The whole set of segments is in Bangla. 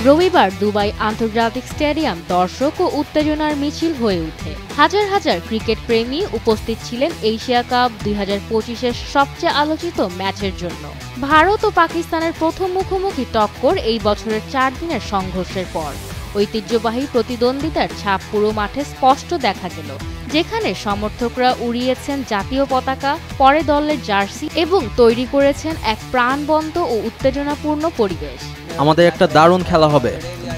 রবিবার দুবাই আন্তর্জাতিক স্টেডিয়াম দর্শক ও উত্তেজনার মিছিল হয়ে ওঠে। হাজার হাজার ক্রিকেট প্রেমী উপস্থিত ছিলেন এশিয়া কাপ 2025-এর সবচেয়ে আলোচিত ম্যাচের জন্য। ভারত ও পাকিস্তানের প্রথম মুখোমুখি টক্কর এই বছরের 4 দিনের সংঘর্ষের পর ঐতিহ্যবাহী প্রতিদ্বন্দ্বিতার ছাপ পুরো মাঠে স্পষ্ট দেখা গেল, যেখানে সমর্থকরা উড়িয়েছেন জাতীয় পতাকা, পরে দলের জার্সি এবং তৈরি করেছেন এক প্রাণবন্ত ও উত্তেজনাপূর্ণ পরিবেশ। আমাদের একটা দারুণ খেলা হবে।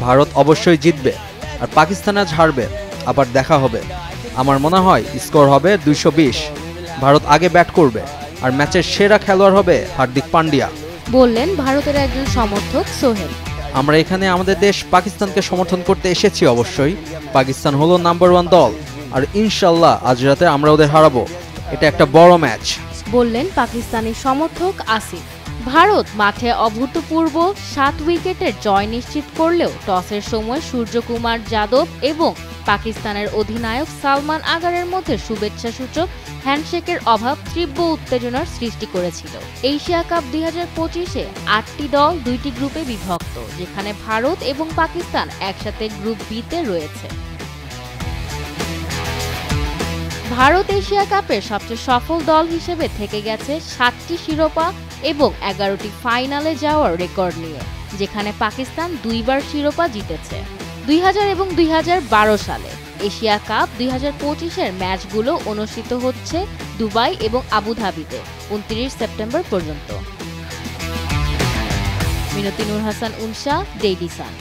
ভারত অবশ্যই জিতবে আর পাকিস্তান আজ হারবে, আবার দেখা হবে। আমার মনে হয় স্কোর হবে 220। ভারত আগে ব্যাট করবে আর ম্যাচের সেরা খেলোয়াড় হবে হার্দিক পান্ডিয়া, বললেন ভারতের একজন সমর্থক সোহেল। আমরা এখানে আমাদের দেশ পাকিস্তানকে সমর্থন করতে এসেছি। অবশ্যই পাকিস্তান হলো নাম্বার 1 দল আর ইনশাল্লাহ আজ রাতে আমরা ওদের হারাবো। এটা একটা বড় ম্যাচ, বললেন পাকিস্তানি সমর্থক আসিফ। ভারত মাঠে অভূতপূর্ব 7 উইকেটের জয় নিশ্চিত করলেও টসের সময় সূর্যকুমার যাদব এবং পাকিস্তানের অধিনায়ক সালমান আগারের মধ্যে শুভেচ্ছাসূচক হ্যান্ডশেকের অভাব তীব্র উত্তেজনার সৃষ্টি করেছিল। এশিয়া কাপ 2025-এ 8টি দল 2টি গ্রুপে বিভক্ত, যেখানে ভারত এবং পাকিস্তান একসাথে গ্রুপ বিতে রয়েছে। ভারত এশিয়া কাপের সবচেয়ে সফল দল হিসেবে থেকে গেছে 7টি শিরোপা এবং 11টি ফাইনালে যাওয়ার রেকর্ড নিয়ে, যেখানে পাকিস্তান 2বার শিরোপা জিতেছে। 2000 এবং 2012 সালে এশিয়া কাপ 2025-এর ম্যাচগুলো অনুষ্ঠিত হচ্ছে দুবাই এবং আবুধাবিতে 29 সেপ্টেম্বর পর্যন্ত। মিনতি নূর হাসান উনসা, ডেইলি সান।